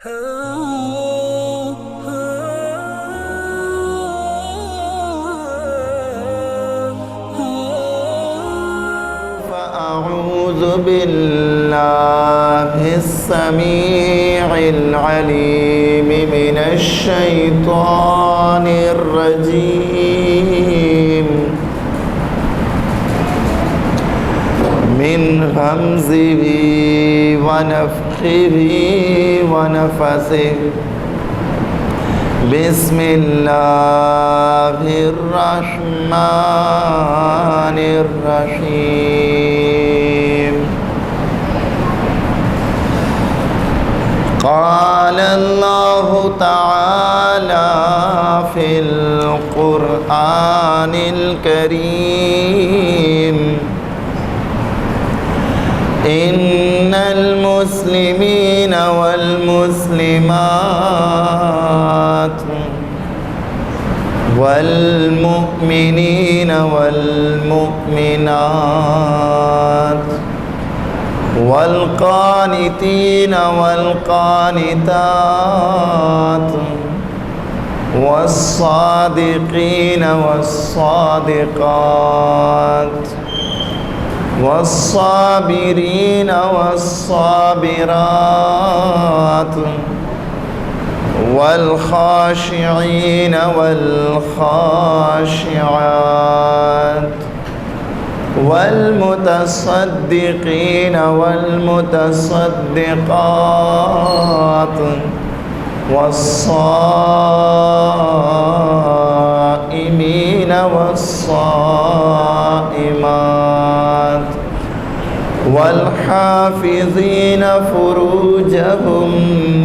فأعوذ بالله السميع العليم من الشيطان الرجيم من همزه ونفخه ونفثه بسم الله الرحمن الرحيم قال الله تعالى في القرآن الكريم إن المسلمين والمسلمات والمؤمنين والمؤمنات والقانتين والقانتات والصادقين والصادقات والصابرين والصابرات والخاشعين والخاشعات والمتصدقين والمتصدقات والصائمين والصائمات والحافظين فروجهم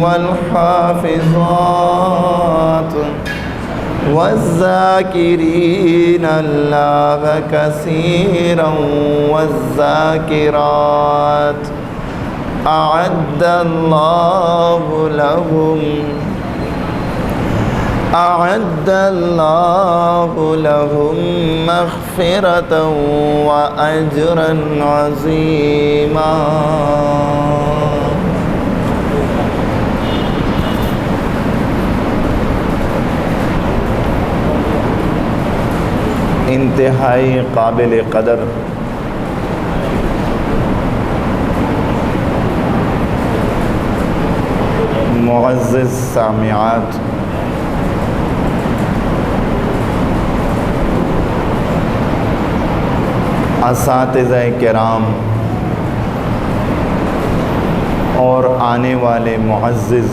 والحافظات والذاكرين الله كثيرا والذاكرات أعد الله لهم مغفرة وأجرا عظيما. انتہائی قابل قدر معزز سامعات، اساتذہ کرام اور آنے والے معزز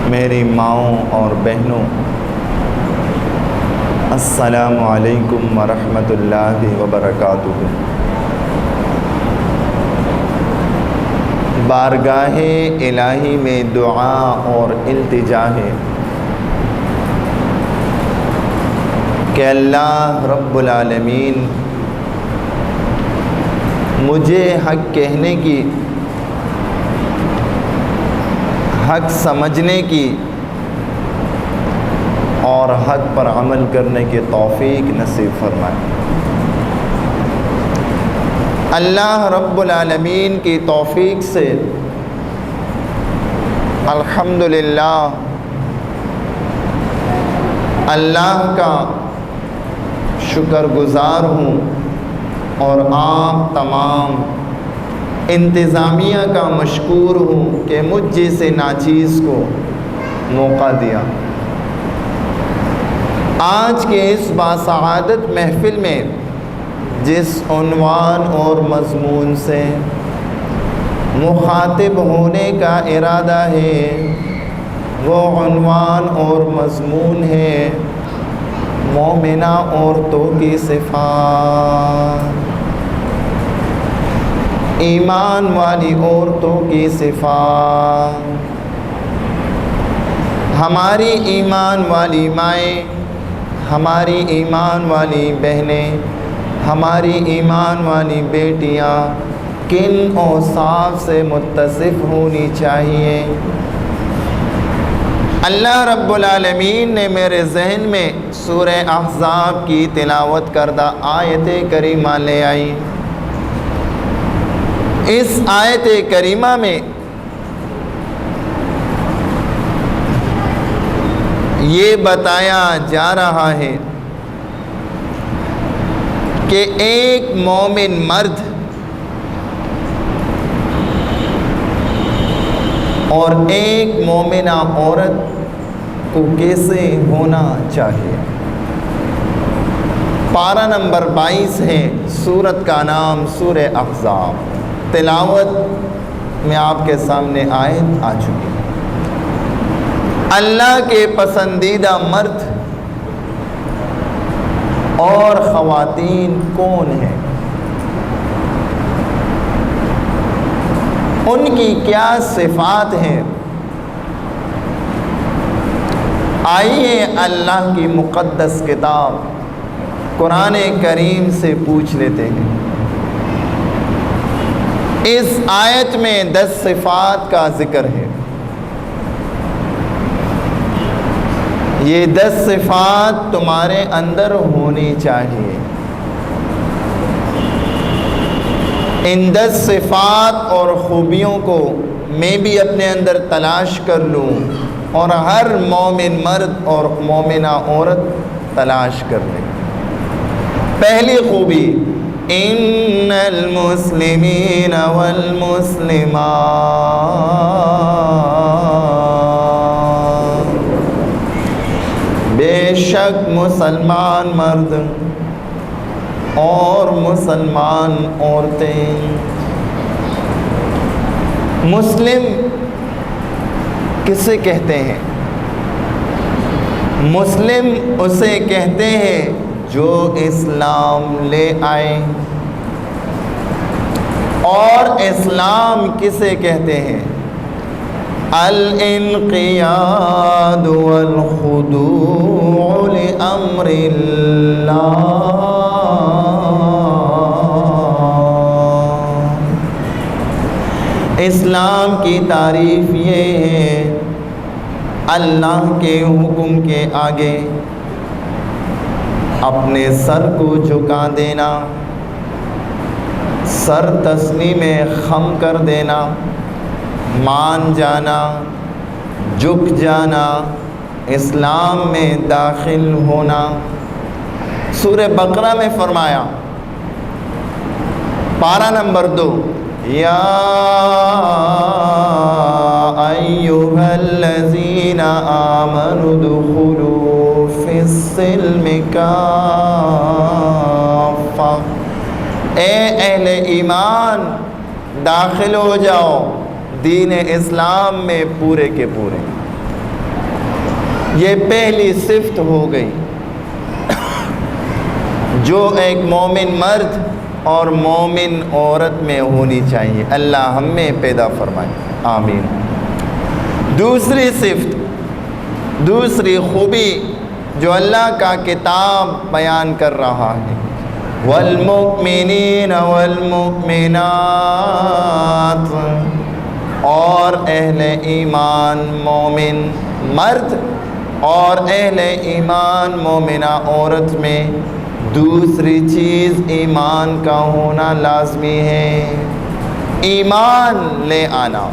میری ماؤں اور بہنوں، السلام علیکم ورحمۃ اللہ وبرکاتہ۔ بارگاہ الہی میں دعا اور التجا ہے کہ اللہ رب العالمین مجھے حق کہنے کی، حق سمجھنے کی اور حق پر عمل کرنے کی توفیق نصیب فرمائے۔ اللہ رب العالمین کی توفیق سے الحمدللہ اللہ کا شکر گزار ہوں، اور آپ تمام انتظامیہ کا مشکور ہوں کہ مجھ جیسے ناچیز کو موقع دیا۔ آج کے اس باسعادت محفل میں جس عنوان اور مضمون سے مخاطب ہونے کا ارادہ ہے، وہ عنوان اور مضمون ہے مومنہ عورتوں کی صفات، ایمان والی عورتوں کی صفات۔ ہماری ایمان والی مائیں، ہماری ایمان والی بہنیں، ہماری ایمان والی بیٹیاں کن اوصاف سے متصف ہونی چاہیے؟ اللہ رب العالمین نے میرے ذہن میں سورہ احزاب کی تلاوت کردہ آیت کریمہ لے آئی۔ اس آیت کریمہ میں یہ بتایا جا رہا ہے کہ ایک مومن مرد اور ایک مومنہ عورت کو کیسے ہونا چاہیے۔ پارہ نمبر 22 ہے، سورت کا نام سورہ احزاب۔ تلاوت میں آپ کے سامنے آیت آ چکی۔ اللہ کے پسندیدہ مرد اور خواتین کون ہیں؟ ان کی کیا صفات ہیں؟ آئیے اللہ کی مقدس کتاب قرآن کریم سے پوچھ لیتے ہیں۔ اس آیت میں 10 صفات کا ذکر ہے۔ یہ 10 صفات تمہارے اندر ہونی چاہیے۔ ان 10 صفات اور خوبیوں کو میں بھی اپنے اندر تلاش کر لوں اور ہر مومن مرد اور مومنہ عورت تلاش کر لیں۔ پہلی خوبی، ان المسلمین والمسلمات، بے شک مسلمان مرد اور مسلمان عورتیں۔ مسلم کسے کہتے ہیں؟ مسلم اسے کہتے ہیں جو اسلام لے آئے۔ اور اسلام کسے کہتے ہیں؟ الانقیاد والخضوع لامر اللہ۔ اسلام کی تعریف یہ ہے اللہ کے حکم کے آگے اپنے سر کو جھکا دینا، سر تسلیم خم کر دینا، مان جانا، جھک جانا، اسلام میں داخل ہونا۔ سورہ بقرہ میں فرمایا، پارہ نمبر 2، یا ایھا الذین آمنوا ادخلوا فی السلم کافہ، اے اہل ایمان داخل ہو جاؤ دین اسلام میں پورے کے پورے۔ یہ پہلی صفت ہو گئی جو ایک مومن مرد اور مومن عورت میں ہونی چاہیے۔ اللہ ہم میں پیدا فرمائے، آمین۔ دوسری صفت، دوسری خوبی جو اللہ کا کتاب بیان کر رہا ہے، والمؤمنین والمؤمنات، اور اہل ایمان مومن مرد اور اہل ایمان مومنہ عورت میں دوسری چیز ایمان کا ہونا لازمی ہے۔ ایمان لے آنا۔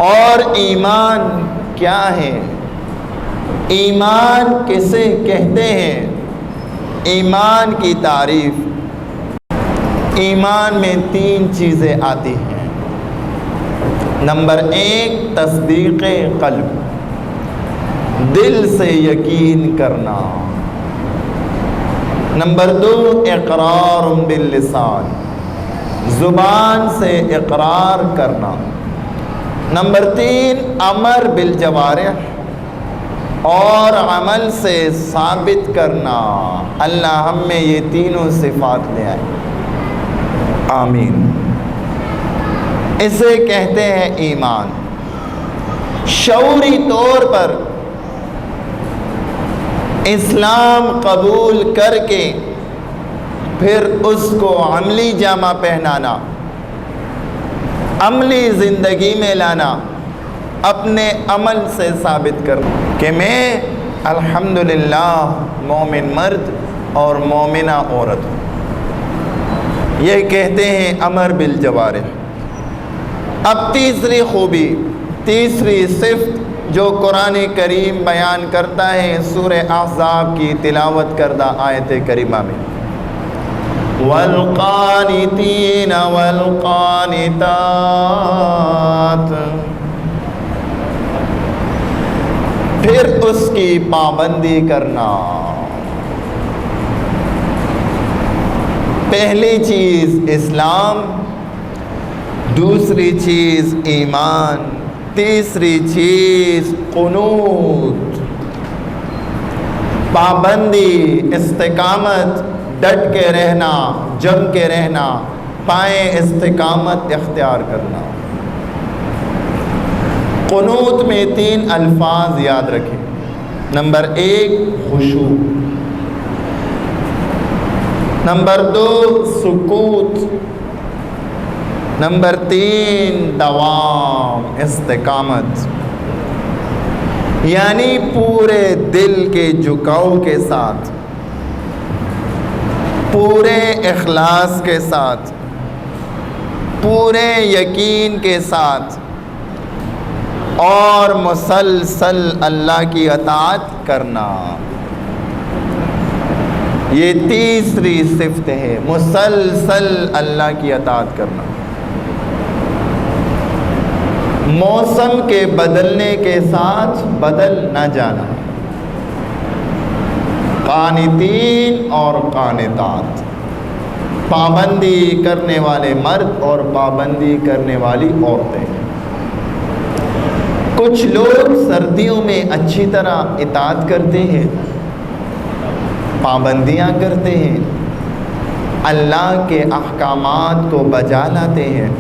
اور ایمان کیا ہے؟ ایمان کسے کہتے ہیں؟ ایمان کی تعریف، ایمان میں 3 چیزیں آتی ہیں۔ نمبر 1، تصدیق قلب، دل سے یقین کرنا۔ نمبر 2، اقرار باللسان، زبان سے اقرار کرنا۔ نمبر 3، امر بالجوارح، اور عمل سے ثابت کرنا۔ اللہ ہم میں یہ تینوں صفات لے آئے، آمین۔ اسے کہتے ہیں ایمان۔ شعوری طور پر اسلام قبول کر کے پھر اس کو عملی جامہ پہنانا، عملی زندگی میں لانا، اپنے عمل سے ثابت کرنا کہ میں الحمدللہ مومن مرد اور مومنہ عورت ہوں۔ یہ کہتے ہیں امر بالجوارح۔ اب تیسری خوبی، تیسری صفت جو قرآن کریم بیان کرتا ہے سورہ احزاب کی تلاوت کردہ آیت کریمہ میں، والقانتین والقانتات، پھر اس کی پابندی کرنا۔ پہلی چیز اسلام، دوسری چیز ایمان، تیسری چیز قنوت، پابندی، استقامت، ڈٹ کے رہنا، جم کے رہنا، پائیں استقامت اختیار کرنا۔ قنوت میں 3 الفاظ یاد رکھیں۔ نمبر 1 خشوع، نمبر 2 سکوت، نمبر 3 دوام، استقامت، یعنی پورے دل کے جھکاؤ کے ساتھ، پورے اخلاص کے ساتھ، پورے یقین کے ساتھ اور مسلسل اللہ کی اطاعت کرنا۔ یہ تیسری صفت ہے، مسلسل اللہ کی اطاعت کرنا۔ موسم کے بدلنے کے ساتھ بدل نہ جانا۔ قانتین اور قانتات، پابندی کرنے والے مرد اور پابندی کرنے والی عورتیں۔ کچھ لوگ سردیوں میں اچھی طرح اطاعت کرتے ہیں، پابندیاں کرتے ہیں، اللہ کے احکامات کو بجا لاتے ہیں،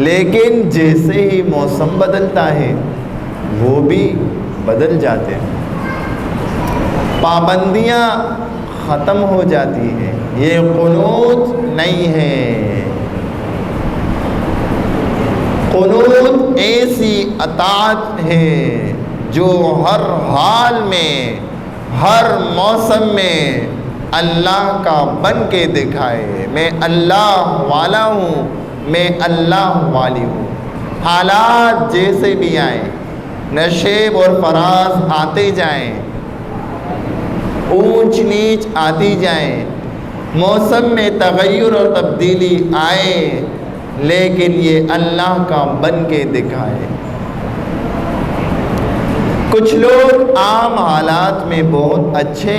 لیکن جیسے ہی موسم بدلتا ہے وہ بھی بدل جاتے ہیں، پابندیاں ختم ہو جاتی ہیں۔ یہ قنوت نہیں ہے۔ قنوت ایسی اطاعت ہے جو ہر حال میں، ہر موسم میں اللہ کا بن کے دکھائے، میں اللہ والا ہوں، میں اللہ والی ہوں۔ حالات جیسے بھی آئیں، نشیب اور فراز آتے جائیں، اونچ نیچ آتی جائیں، موسم میں تغیر اور تبدیلی آئے، لیکن یہ اللہ کا بن کے دکھائے۔ کچھ لوگ عام حالات میں بہت اچھے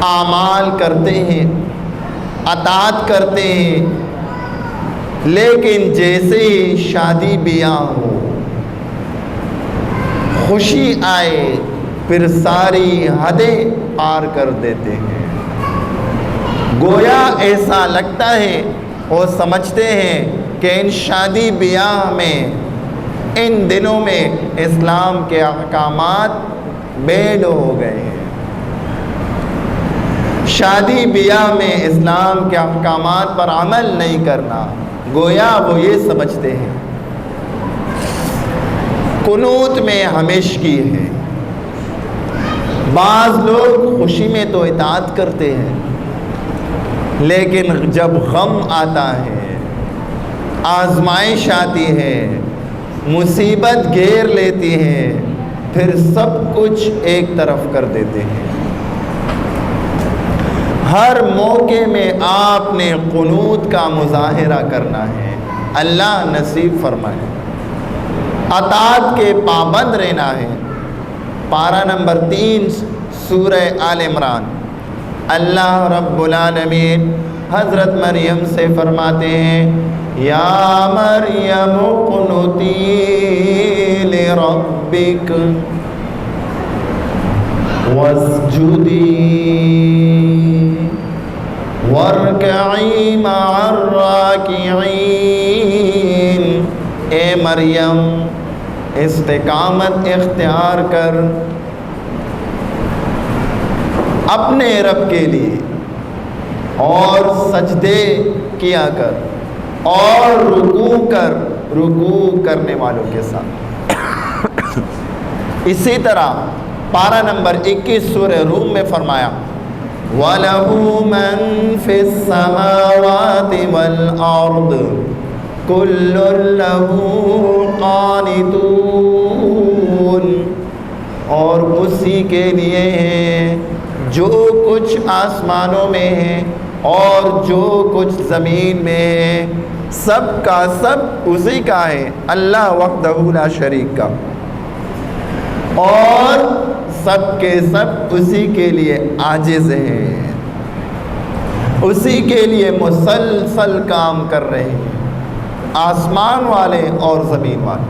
اعمال کرتے ہیں، اطاعت کرتے ہیں، لیکن جیسے ہی شادی بیاہ ہو، خوشی آئے، پھر ساری حدیں پار کر دیتے ہیں۔ گویا ایسا لگتا ہے وہ سمجھتے ہیں کہ ان شادی بیاہ میں، ان دنوں میں اسلام کے احکامات بیڈ ہو گئے ہیں۔ شادی بیاہ میں اسلام کے احکامات پر عمل نہیں کرنا، گویا وہ یہ سمجھتے ہیں۔ قنوت میں ہمیشگی ہے۔ بعض لوگ خوشی میں تو اطاعت کرتے ہیں، لیکن جب غم آتا ہے، آزمائش آتی ہے، مصیبت گھیر لیتی ہے، پھر سب کچھ ایک طرف کر دیتے ہیں۔ ہر موقع میں آپ نے قنوت کا مظاہرہ کرنا ہے، اللہ نصیب فرمائے۔ اطاعت کے پابند رہنا ہے۔ پارہ نمبر 3 سورہ آل عمران، اللہ رب العالمین حضرت مریم سے فرماتے ہیں، یا مریم اقنتی لربک واسجدی وارکعی مع الراکعین۔ اے مریم استقامت اختیار کر اپنے رب کے لیے اور سجدے کیا کر اور رکوع کر، رکوع کرنے والوں کے ساتھ۔ اسی طرح پارہ نمبر 21 سورہ روم میں فرمایا، وَلَهُ مَن فِي السَّمَاوَاتِ وَالْأَرْضِ کل لہ قانتون، اور اسی کے لیے ہے جو کچھ آسمانوں میں ہے اور جو کچھ زمین میں ہے، سب کا سب اسی کا ہے، اللہ وحدہ لا شریک کا، اور سب کے سب اسی کے لیے عاجز ہیں، اسی کے لیے مسلسل کام کر رہے ہیں، آسمان والے اور زمین والے۔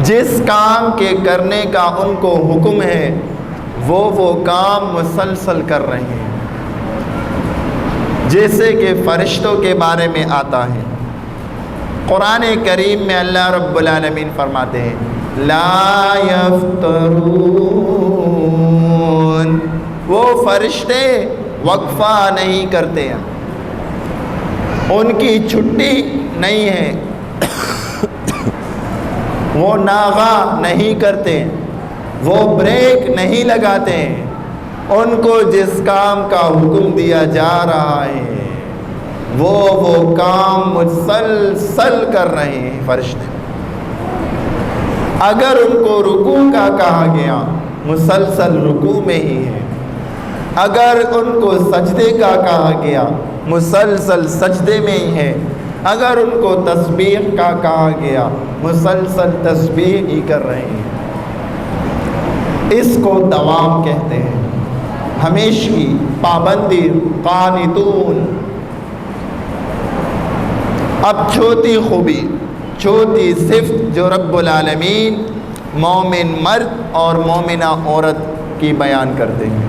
جس کام کے کرنے کا ان کو حکم ہے وہ کام مسلسل کر رہے ہیں، جیسے کہ فرشتوں کے بارے میں آتا ہے قرآن کریم میں اللہ رب العالمین فرماتے ہیں لا یفترون، وہ فرشتے وقفہ نہیں کرتے ہیں، ان کی چھٹی نہیں ہے، وہ ناغہ نہیں کرتے، وہ بریک نہیں لگاتے ہیں، ان کو جس کام کا حکم دیا جا رہا ہے وہ کام مسلسل کر رہے ہیں فرشتے۔ اگر ان کو رکوع کا کہا گیا مسلسل رکوع میں ہی ہے، اگر ان کو سجدے کا کہا گیا مسلسل سجدے میں ہی ہے، اگر ان کو تسبیح کا کہا گیا مسلسل تسبیح ہی کر رہے ہیں۔ اس کو دوام کہتے ہیں، ہمیشگی، پابندی، قانتون۔ اب چوتھی خوبی، چوتھی صفت جو رب العالمین مومن مرد اور مومنہ عورت کی بیان کرتے ہیں،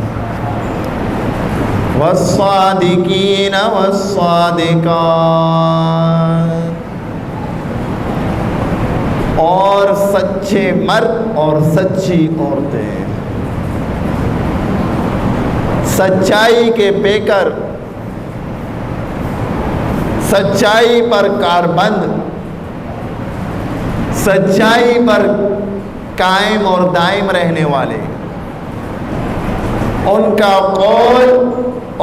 والصادقین والصادقات، اور سچے مرد اور سچی عورتیں، سچائی کے پیکر، سچائی پر کاربند، سچائی پر قائم اور دائم رہنے والے، ان کا قول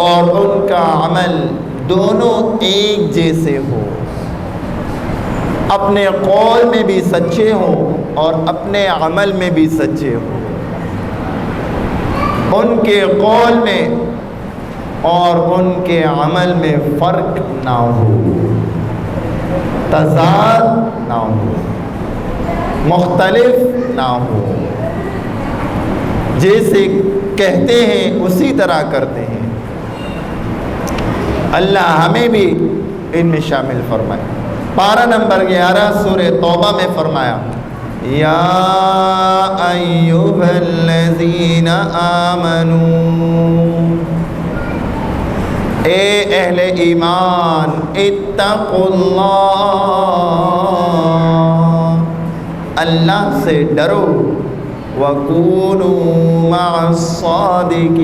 اور ان کا عمل دونوں ایک جیسے ہو، اپنے قول میں بھی سچے ہوں اور اپنے عمل میں بھی سچے ہوں، ان کے قول میں اور ان کے عمل میں فرق نہ ہو، تضاد نہ ہو، مختلف نہ ہو، جیسے کہتے ہیں اسی طرح کرتے ہیں۔ اللہ ہمیں بھی ان میں شامل فرمائے۔ پارہ نمبر 11 سورہ توبہ میں فرمایا یا ایھا الذین آمنوا، اے اہل ایمان، اتقوا اللہ، اللہ سے ڈرو، وَكُونُوا مَعَ الصَّادِقِينَ،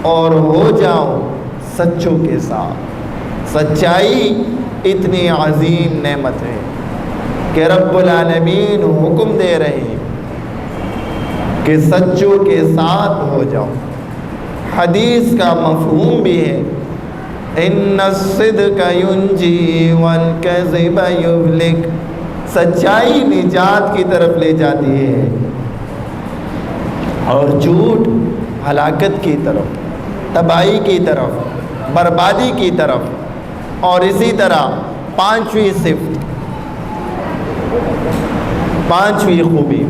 اور ہو جاؤ سچوں کے ساتھ۔ سچائی اتنی عظیم نعمت ہے کہ رب العالمین حکم دے رہے ہیں کہ سچوں کے ساتھ ہو جاؤ۔ حدیث کا مفہوم بھی ہے ان الصدق ینجی والکذب یہلک، سچائی نجات کی طرف لے جاتی ہے اور جھوٹ ہلاکت کی طرف، تباہی کی طرف، بربادی کی طرف۔ اور اسی طرح پانچویں صفت، پانچویں خوبی،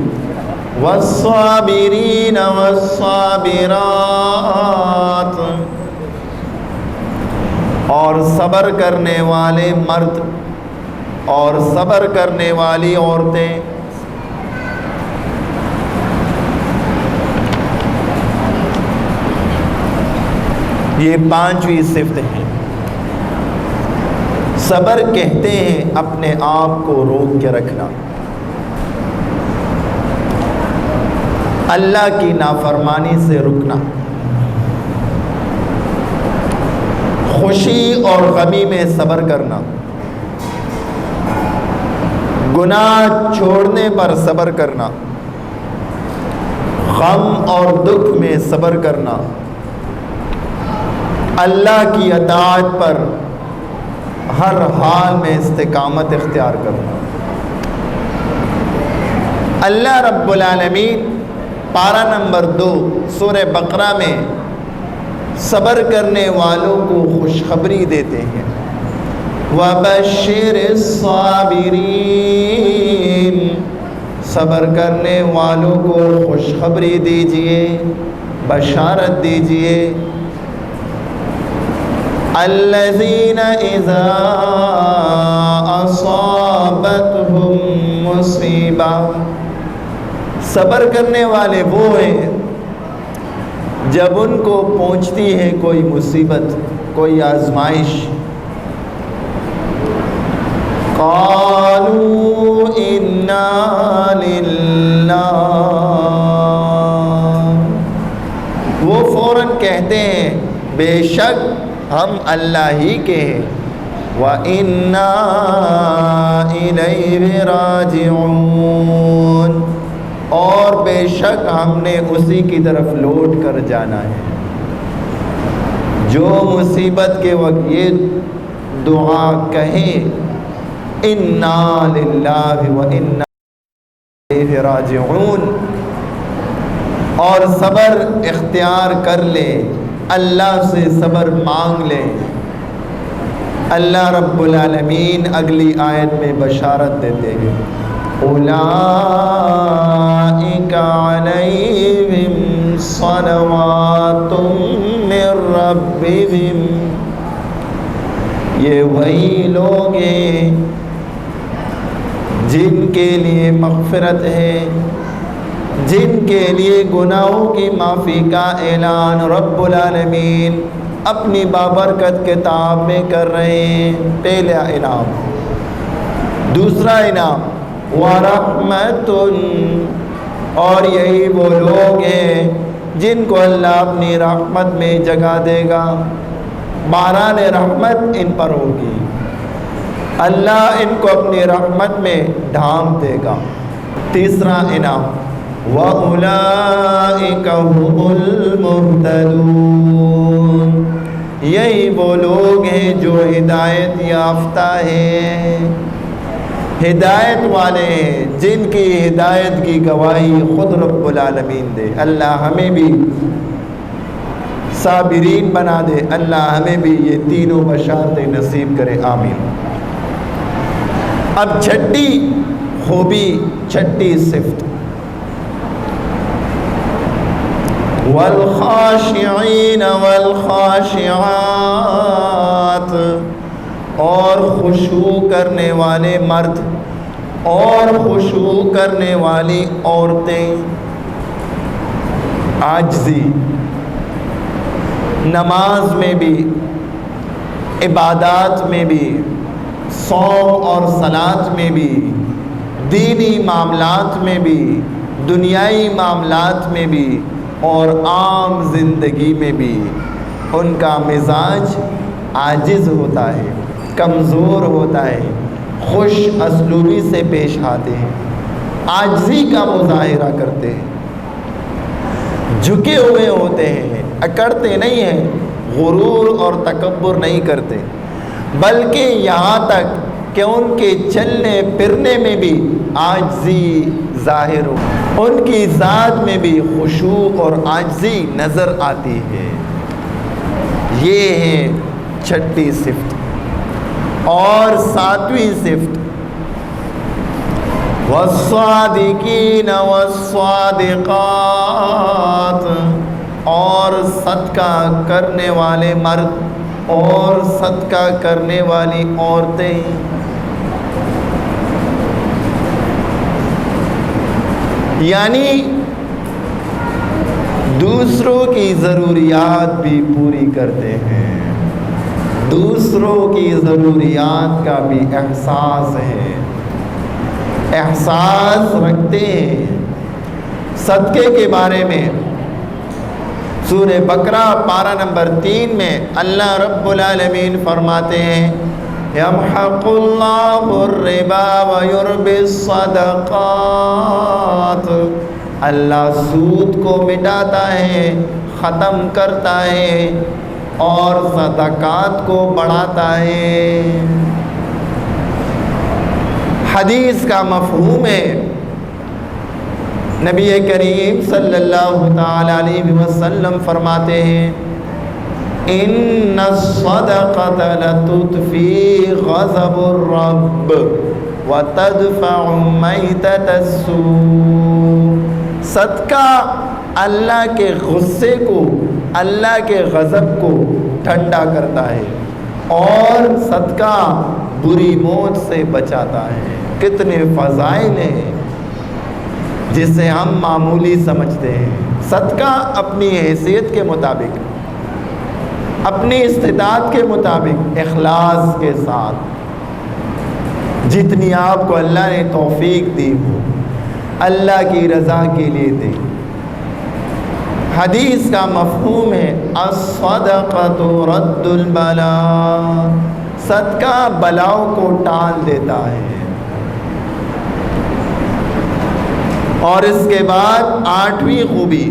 والصابرین والصابرات، اور صبر کرنے والے مرد اور صبر کرنے والی عورتیں۔ یہ پانچویں صفت ہیں۔ صبر کہتے ہیں اپنے آپ کو روک کے رکھنا، اللہ کی نافرمانی سے رکنا، خوشی اور غمی میں صبر کرنا، گناہ چھوڑنے پر صبر کرنا، غم اور دکھ میں صبر کرنا، اللہ کی اطاعت پر ہر حال میں استقامت اختیار کرنا۔ اللہ رب العالمین پارہ نمبر 2 سورہ بقرہ میں صبر کرنے والوں کو خوشخبری دیتے ہیں، وَبَشِّرِ الصَّابِرِينَ، صبر کرنے والوں کو خوشخبری دیجئے، بشارت دیجئے۔ الَّذِينَ إِذَا أَصَابَتْهُمْ مُصِیبَةٌ، صبر کرنے والے وہ ہیں جب ان کو پہنچتی ہے کوئی مصیبت، کوئی آزمائش، قالوا انا للہ، وہ فوراً کہتے ہیں بے شک ہم اللہ ہی کے ہیں، وَإِنَّا إِلَيْهِ رَاجِعُونَ، اور بے شک ہم نے اسی کی طرف لوٹ کر جانا ہے۔ جو مصیبت کے وقت یہ دعا کہیں اِنَّا لِلَّهِ وَإِنَّا إِلَيْهِ رَاجِعُونَ، اور صبر اختیار کر لے، اللہ سے صبر مانگ لے، اللہ رب العالمین اگلی آیت میں بشارت دیتے ہیں، اولئک علیہم صلوات من ربہم، یہ وہی لوگ ہیں جن کے لیے مغفرت ہے، جن کے لیے گناہوں کی معافی کا اعلان رب العالمین اپنی بابرکت کتاب میں کر رہے ہیں۔ پہلا انعام۔ دوسرا انعام وَرَحْمَةٌ، اور یہی وہ لوگ ہیں جن کو اللہ اپنی رحمت میں جگہ دے گا، باران رحمت ان پر ہوگی، اللہ ان کو اپنی رحمت میں ڈھانپ دے گا۔ تیسرا انعام وَأُولَئِكَ هُمُ الْمُهْتَدُونَ، یہی وہ لوگ ہیں جو ہدایت یافتہ ہیں، ہدایت والے ہیں، جن کی ہدایت کی گواہی خود رب العالمین دے۔ اللہ ہمیں بھی صابرین بنا دے، اللہ ہمیں بھی یہ تینوں بشارتیں نصیب کرے، آمین۔ اب چھٹی خوبی، چھٹی صفت، والخاشعین والخاشعات، اور خشوع کرنے والے مرد اور خشوع کرنے والی عورتیں، عاجزی، نماز میں بھی، عبادات میں بھی، صوم اور صلاۃ میں بھی، دینی معاملات میں بھی، دنیائی معاملات میں بھی، اور عام زندگی میں بھی ان کا مزاج عاجز ہوتا ہے، کمزور ہوتا ہے، خوش اسلوبی سے پیش آتے ہیں، عاجزی کا مظاہرہ کرتے ہیں، جھکے ہوئے ہوتے ہیں، اکڑتے نہیں ہیں، غرور اور تکبر نہیں کرتے، بلکہ یہاں تک کہ ان کے چلنے پھرنے میں بھی عاجزی ظاہر ہو، ان کی ذات میں بھی خشوع اور عاجزی نظر آتی ہے۔ یہ ہے چھٹی صفت۔ اور ساتویں صفت والصادقین والصادقات، اور صدقہ کرنے والے مرد اور صدقہ کرنے والی عورتیں، یعنی دوسروں کی ضروریات بھی پوری کرتے ہیں، دوسروں کی ضروریات کا بھی احساس ہے، احساس رکھتے ہیں۔ صدقے کے بارے میں سورہ بقرہ پارہ نمبر 3 میں اللہ رب العالمین فرماتے ہیں یمحق اللہ الربا ویربی الصدقات، اللہ سود کو مٹاتا ہے، ختم کرتا ہے، اور صدقات کو بڑھاتا ہے۔ حدیث کا مفہوم ہے، نبی کریم صلی اللہ تعالی علیہ وسلم فرماتے ہیں ان الصدقۃ لتطفی غضب الرب وتدفع میتۃ السوء۔ صدقہ اللہ کے غصے کو، اللہ کے غضب کو ٹھنڈا کرتا ہے، اور صدقہ بری موت سے بچاتا ہے۔ کتنے فضائل ہیں جسے ہم معمولی سمجھتے ہیں۔ صدقہ اپنی حیثیت کے مطابق، اپنی استطاعت کے مطابق، اخلاص کے ساتھ، جتنی آپ کو اللہ نے توفیق دی ہو، اللہ کی رضا کے لیے دے۔ حدیث کا مفہوم ہے الصدقۃ رد البلاء، صدقہ بلاؤں کو ٹال دیتا ہے۔ اور اس کے بعد 8ویں خوبی،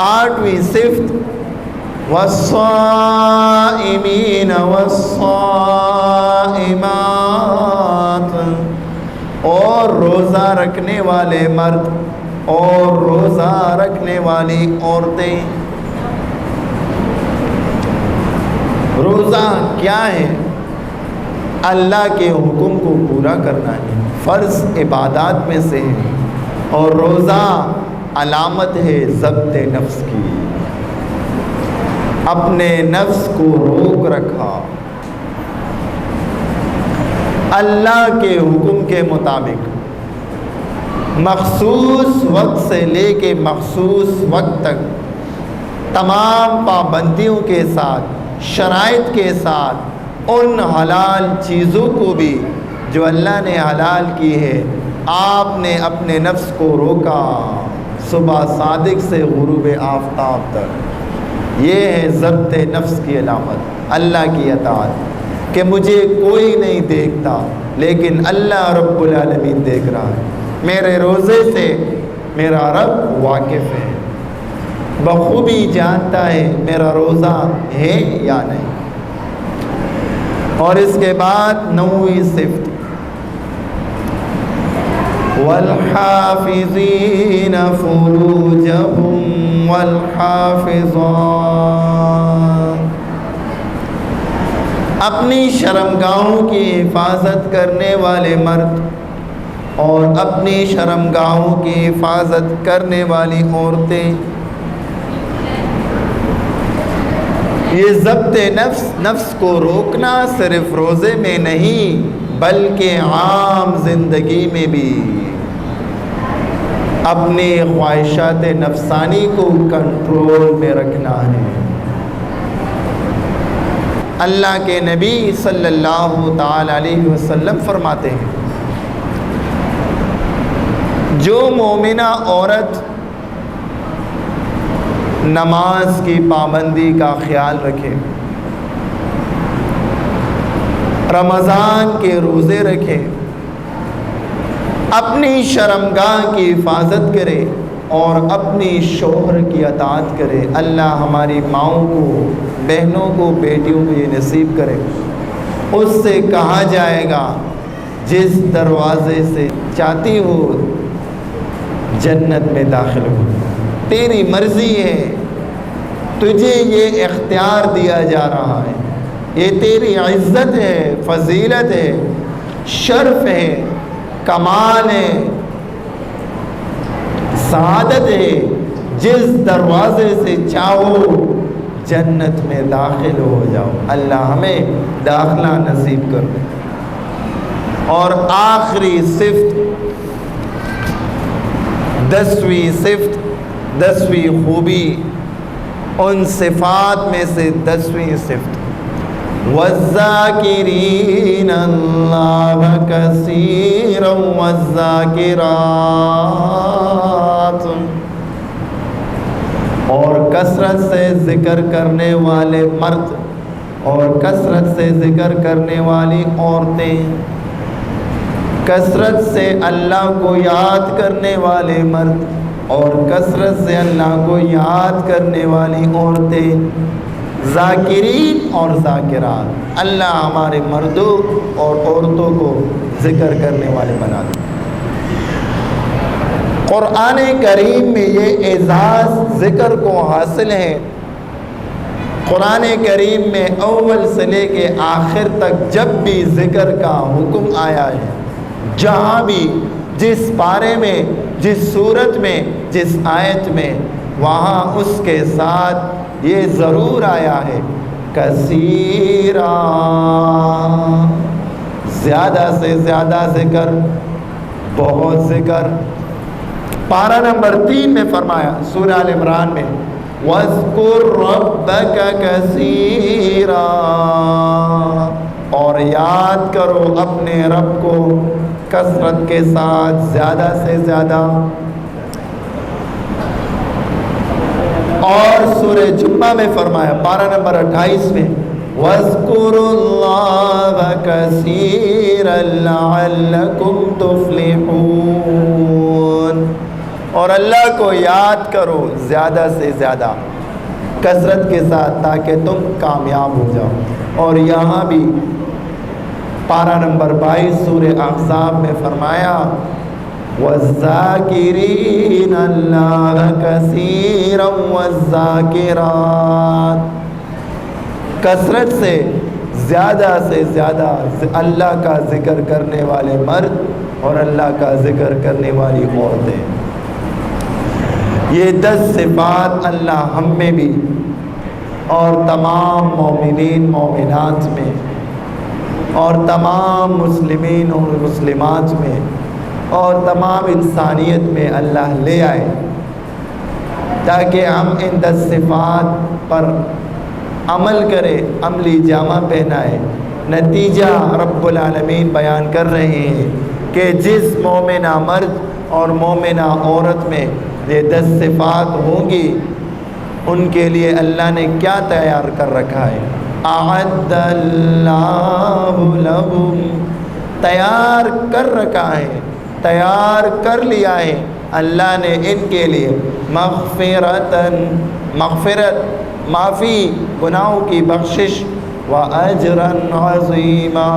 8ویں صفت والصائمین والصائمات، اور روزہ رکھنے والے مرد اور روزہ رکھنے والی عورتیں۔ روزہ کیا ہے؟ اللہ کے حکم کو پورا کرنا ہے، فرض عبادات میں سے ہے، اور روزہ علامت ہے ضبط نفس کی۔ اپنے نفس کو روک رکھا، اللہ کے حکم کے مطابق مخصوص وقت سے لے کے مخصوص وقت تک تمام پابندیوں کے ساتھ، شرائط کے ساتھ، ان حلال چیزوں کو بھی جو اللہ نے حلال کی ہے، آپ نے اپنے نفس کو روکا صبح صادق سے غروب آفتاب تک۔ یہ ہے ضبط نفس کی علامت، اللہ کی اطاعت، کہ مجھے کوئی نہیں دیکھتا لیکن اللہ رب العالمین دیکھ رہا ہے۔ میرے روزے سے میرا رب واقف ہے، بخوبی جانتا ہے میرا روزہ ہے یا نہیں۔ اور اس کے بعد 9ویں صفت والحافظین فروجہم والحافظات، اپنی شرمگاہوں کی حفاظت کرنے والے مرد اور اپنی شرمگاہوں کی حفاظت کرنے والی عورتیں۔ یہ ضبط نفس، نفس کو روکنا صرف روزے میں نہیں بلکہ عام زندگی میں بھی، اپنی خواہشات نفسانی کو کنٹرول میں رکھنا ہے۔ اللہ کے نبی صلی اللہ تعالی علیہ وسلم فرماتے ہیں جو مومنہ عورت نماز کی پابندی کا خیال رکھے، رمضان کے روزے رکھے، اپنی شرمگاہ کی حفاظت کرے اور اپنی شوہر کی اطاعت کرے، اللہ ہماری ماؤں کو، بہنوں کو، بیٹیوں کو یہ نصیب کرے۔ اس سے کہا جائے گا جس دروازے سے چاہتی ہو جنت میں داخل ہو، تیری مرضی ہے، تجھے یہ اختیار دیا جا رہا ہے، یہ تیری عزت ہے، فضیلت ہے، شرف ہے، کمال ہے، سعادت ہے، جس دروازے سے چاہو جنت میں داخل ہو جاؤ۔ اللہ ہمیں داخلہ نصیب کر دے۔ اور آخری صفت، 10ویں صفت، 10ویں خوبی، ان صفات میں سے 10ویں صفت والذاکرین اللہ کثیرا والذاکرات، اور کثرت سے ذکر کرنے والے مرد اور کثرت سے ذکر کرنے والی عورتیں، کثرت سے اللہ کو یاد کرنے والے مرد اور کثرت سے اللہ کو یاد کرنے والی عورتیں، ذاکرین اور ذاکرات، اللہ ہمارے مردوں اور عورتوں کو ذکر کرنے والے بنا دے۔ قرآن کریم میں یہ اعزاز ذکر کو حاصل ہے۔ قرآن کریم میں اول سے لے کے آخر تک جب بھی ذکر کا حکم آیا ہے، جہاں بھی جس پارے میں، جس صورت میں، جس آیت میں، وہاں اس کے ساتھ یہ ضرور آیا ہے کثیرا، زیادہ سے زیادہ ذکر، بہت ذکر۔ پارہ نمبر 3 میں فرمایا سورہ آل عمران میں وَاذْكُرْ رَبَّكَ كَثِيرًا، اور یاد کرو اپنے رب کو کثرت کے ساتھ، زیادہ سے زیادہ۔ اور سورہ جمعہ میں فرمایا پارہ نمبر 28 میں وَاذْكُرُوا اللَّهَ كَثِيرًا لَعَلَّكُمْ تُفْلِحُونَ، اور اللہ کو یاد کرو زیادہ سے زیادہ، کثرت کے ساتھ، تاکہ تم کامیاب ہو جاؤ۔ اور یہاں بھی پارہ نمبر 22 سورہ احزاب میں فرمایا وَالذَّاكِرِينَ اللَّهَ كَثِيرًا وَالذَّاكِرَاتِ، کثرت سے زیادہ اللہ کا ذکر کرنے والے مرد اور اللہ کا ذکر کرنے والی عورتیں۔ یہ 10 صفات اللہ ہم میں بھی اور تمام مومنین مومنات میں اور تمام مسلمین اور مسلمات میں اور تمام انسانیت میں اللہ لے آئے، تاکہ ہم ان 10 صفات پر عمل کرے، عملی جامہ پہنائے۔ نتیجہ رب العالمین بیان کر رہے ہیں کہ جس مومنہ مرد اور مومنہ عورت میں یہ 10 صفات ہوں گی، ان کے لیے اللہ نے کیا تیار کر رکھا ہے؟ اعد اللہ لہم، تیار کر رکھا ہے، تیار کر لیا ہے اللہ نے ان کے لیے مغفرت، معافی، گناہوں کی بخشش، وَأَجْرًا عَظِيمًا،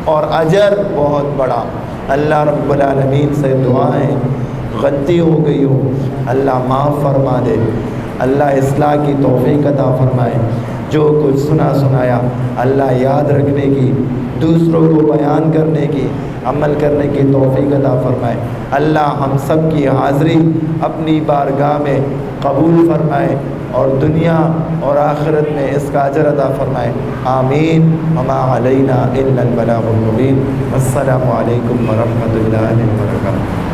اور اجر بہت بڑا۔ اللہ رب العالمین سے دعائیں، غلطی ہو گئی ہو اللہ معاف فرما دے، اللہ اصلاح کی توفیق عطا فرمائے۔ جو کچھ سنایا اللہ یاد رکھنے کی، دوسروں کو بیان کرنے کی، عمل کرنے کی توفیق عطا فرمائے۔ اللہ ہم سب کی حاضری اپنی بارگاہ میں قبول فرمائے اور دنیا اور آخرت میں اس کا اجر عطا فرمائے۔ آمین۔ وما علینا الا البلاغ المبین۔ السلام علیکم ورحمۃ اللہ وبرکاتہ۔